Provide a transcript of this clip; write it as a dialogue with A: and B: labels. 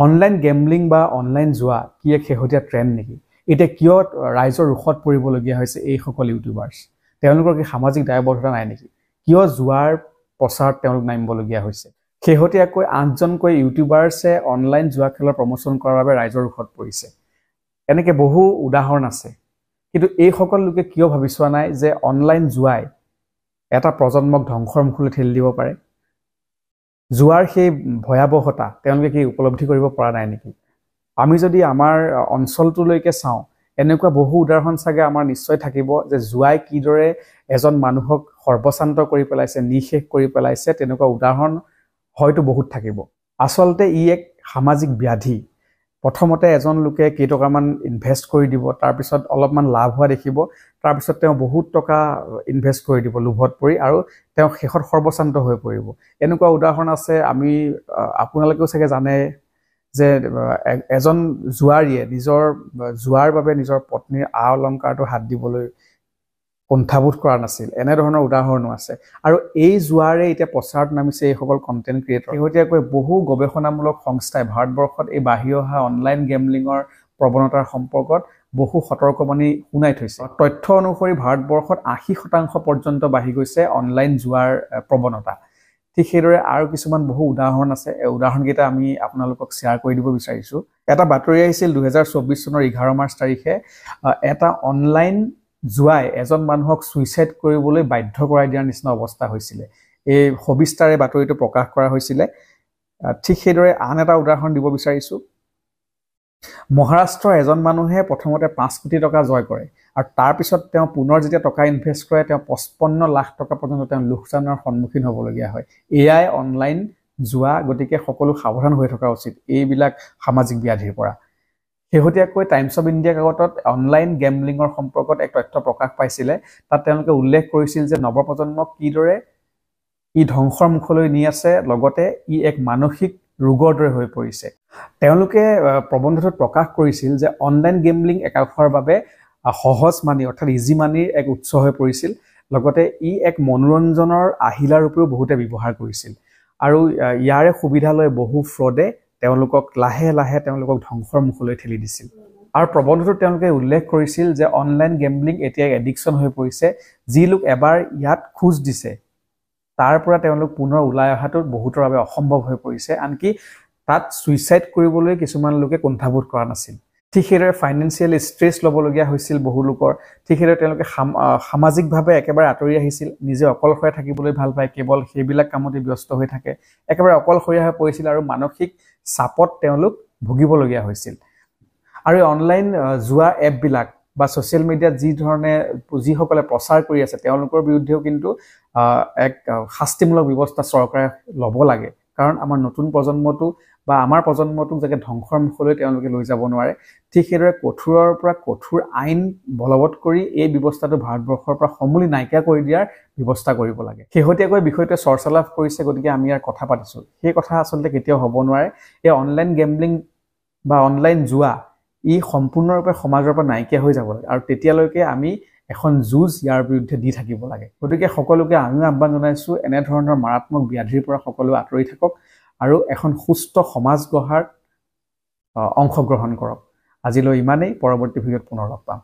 A: Online গেমলিং বা online জুৱা কি এক শেহতীয়া ট্ৰেণ্ড নেকি? এতিয়া কিয় ৰাইজৰ ৰোষত পৰিবলগীয়া হৈছে এইসকল ইউটিউবাৰ্ছ? তেওঁলোকৰ কি সামাজিক দায়বদ্ধতা নাই নেকি? কিয় জুৱাৰ প্ৰচাৰত তেওঁলোক নামিবলগীয়া হৈছে? শেহতীয়াকৈ 8জনকৈ ইউটিউবাৰ্ছে অনলাইন জুৱা খেলৰ প্ৰমোচন কৰাৰ বাবে ৰাইজৰ ৰোষত পৰিছে। এনেকৈ বহু উদাহৰণ আছে। কিন্তু এইসকল লোকে কিয় ভাবি চোৱা নাই যে অনলাইন জুৱাই এটা প্ৰজন্মক ধ্বংসৰ মুখলৈ ঠেলি দিব পাৰে? জুৱাৰ সেই ভয়াৱহতা তেওঁলোকে কি উপলব্ধি কৰিব পৰা নাই নেকি? আমি যদি আমাৰ অঞ্চলটোলৈকে চাওঁ, এনেকুৱা বহু উদাহৰণ চাগে আমাৰ নিশ্চয় থাকিব যে জুৱাই কিদৰে এজন মানুহক সৰ্বশান্ত কৰি পেলাইছে, নিশেষ কৰি পেলাইছে, তেনেকুৱা উদাহৰণ হয়তো বহুত থাকিব। আচলতে ই এক সামাজিক ব্যাধি। প্ৰথমতে এজন লোকে কেইটকামান ইনভেষ্ট কৰি দিব, তাৰপিছত অলপমান লাভ হোৱা দেখিব, তাৰপিছত তেওঁ বহুত টকা ইনভেষ্ট কৰি দিব লোভত পৰি, আৰু তেওঁ শেষত সৰ্বশান্ত হৈ পৰিব। এনেকুৱা উদাহৰণ আছে। আপোনালোকেও চাগে জানে যে এজন জুৱাৰীয়ে নিজৰ জুৱাৰ বাবে নিজৰ পত্নীৰ আ অলংকাৰটো হাত দিবলৈ কুণ্ঠাবোধ কৰা নাছিল। এনেধৰণৰ উদাহৰণো আছে। আৰু এই জুৱাৰে এতিয়া প্ৰচাৰত নামিছে এইসকল কণ্টেণ্ট ক্ৰিয়েটৰ। শেহতীয়াকৈ বহু গৱেষণামূলক সংস্থাই ভাৰতবৰ্ষত এই বাঢ়ি অহা অনলাইন গেমলিঙৰ প্ৰৱণতাৰ সম্পৰ্কত বহু সতৰ্কবাণী শুনাই থৈছে। তথ্য অনুসৰি ভাৰতবৰ্ষত 80% পৰ্যন্ত বাঢ়ি গৈছে অনলাইন জুৱাৰ প্ৰৱণতা। ঠিক সেইদৰে আৰু কিছুমান বহু উদাহৰণ আছে। এই উদাহৰণকেইটা আমি আপোনালোকক শ্বেয়াৰ কৰি দিব বিচাৰিছোঁ। এটা বাতৰি আহিছিল 2024 চনৰ 11 মাৰ্চ তাৰিখে। এটা অনলাইন জুৱাই এজন মানুহক ছুইচাইড কৰিবলৈ বাধ্য কৰাই দিয়াৰ নিচিনা অৱস্থা হৈছিলে। এই সবিস্তাৰে বাতৰিটো প্ৰকাশ কৰা হৈছিলে। ঠিক সেইদৰে আন এটা উদাহৰণ দিব বিচাৰিছোঁ। মহাৰাষ্ট্ৰৰ এজন মানুহে প্ৰথমতে 5 কোটি টকা জয় কৰে, আৰু তাৰপিছত তেওঁ পুনৰ যেতিয়া টকা ইনভেষ্ট কৰে, তেওঁ 55 লাখ টকা পৰ্যন্ত তেওঁ লোকচানৰ সন্মুখীন হ'বলগীয়া হয়। এয়াই অনলাইন জুৱা। গতিকে সকলো সাৱধান হৈ থকা উচিত এইবিলাক সামাজিক ব্যাধিৰ পৰা। শেহতীয়াকৈ টাইমছ অৱ ইণ্ডিয়া কাকতত অনলাইন গেমলিঙৰ সম্পৰ্কত এক তথ্য প্ৰকাশ পাইছিলে। তাত তেওঁলোকে উল্লেখ কৰিছিল যে নৱপ্ৰজন্মক কিদৰে ই ধ্বংসৰ মুখলৈ নি আছে, লগতে ই এক মানসিক ৰোগৰ দৰে হৈ পৰিছে। তেওঁলোকে প্ৰবন্ধটোত প্ৰকাশ কৰিছিল যে অনলাইন গেমলিং একাংশৰ বাবে সহজ মানি অৰ্থাৎ ইজি মানিৰ এক উৎস হৈ পৰিছিল। লগতে ই এক মনোৰঞ্জনৰ আহিলা ৰূপেও বহুতে ব্যৱহাৰ কৰিছিল। আৰু ইয়াৰে সুবিধা লৈ বহু ফ্ৰডে তেওঁলোকক লাহে লাহে ধ্বংসৰ মুখলৈ ঠেলি দিছিল। আৰু প্ৰবন্ধটোত তেওঁলোকে উল্লেখ কৰিছিল যে অনলাইন গেমলিং এতিয়া এডিকশ্যন হৈ পৰিছে। যি লোক এবাৰ ইয়াত খোজ দিছে, তাৰ পৰা তেওঁলোক পুনৰ ওলাই অহাটো বহুতৰ বাবে অসম্ভৱ হৈ পৰিছে। আনকি তাত ছুইচাইড কৰিবলৈ কিছুমান লোকে কুণ্ঠাবোধ কৰা নাছিল। ঠিক সেইদৰে ফাইনেন্সিয়েল ষ্ট্ৰেছ ল'বলগীয়া হৈছিল বহু লোকৰ। ঠিক সেইদৰে তেওঁলোকে সামাজিকভাৱে একেবাৰে আঁতৰি আহিছিল। নিজে অকলশৰে থাকিবলৈ ভাল পায়, কেৱল সেইবিলাক কামতে ব্যস্ত হৈ থাকে, একেবাৰে অকলশৰীয়া হৈ পৰিছিল, আৰু মানসিক চাপত তেওঁলোক ভুগিবলগীয়া হৈছিল। আৰু অনলাইন জুৱা এপবিলাক বা ছ'চিয়েল মিডিয়াত যিসকলে প্ৰচাৰ কৰি আছে, তেওঁলোকৰ বিৰুদ্ধেও কিন্তু এক শাস্তিমূলক ব্যৱস্থা চৰকাৰে ল'ব লাগে। কাৰণ আমাৰ নতুন প্ৰজন্মটো বা আমাৰ প্ৰজন্মটোক যাতে ধ্বংসৰ মুখলৈ তেওঁলোকে লৈ যাব নোৱাৰে। ঠিক সেইদৰে কঠোৰৰ পৰা কঠোৰ আইন বলবৎ কৰি এই ব্যৱস্থাটো ভাৰতবৰ্ষৰ পৰা সমূলি নাইকিয়া কৰি দিয়াৰ ব্যৱস্থা কৰিব লাগে। শেহতীয়াকৈ বিষয়টোৱে চৰ্চা লাভ কৰিছে, গতিকে আমি ইয়াৰ কথা পাতিছোঁ। সেই কথা আচলতে কেতিয়াও হ'ব নোৱাৰে। এই অনলাইন গেমলিং বা অনলাইন জুৱা ই সম্পূৰ্ণৰূপে সমাজৰ পৰা নাইকিয়া হৈ যাব লাগে, আৰু তেতিয়ালৈকে আমি এখন যুঁজ ইয়াৰ বিৰুদ্ধে দি থাকিব লাগে। গতিকে সকলোকে আমিও আহ্বান জনাইছোঁ, এনেধৰণৰ মাৰাত্মক ব্যাধিৰ পৰা সকলো আঁতৰি থাকক আৰু এখন সুস্থ সমাজ গঢ়াৰ অংশগ্ৰহণ কৰক। আজিলৈ ইমানেই। পৰৱৰ্তী ভিডিঅ'ত পুনৰ লগ পাম।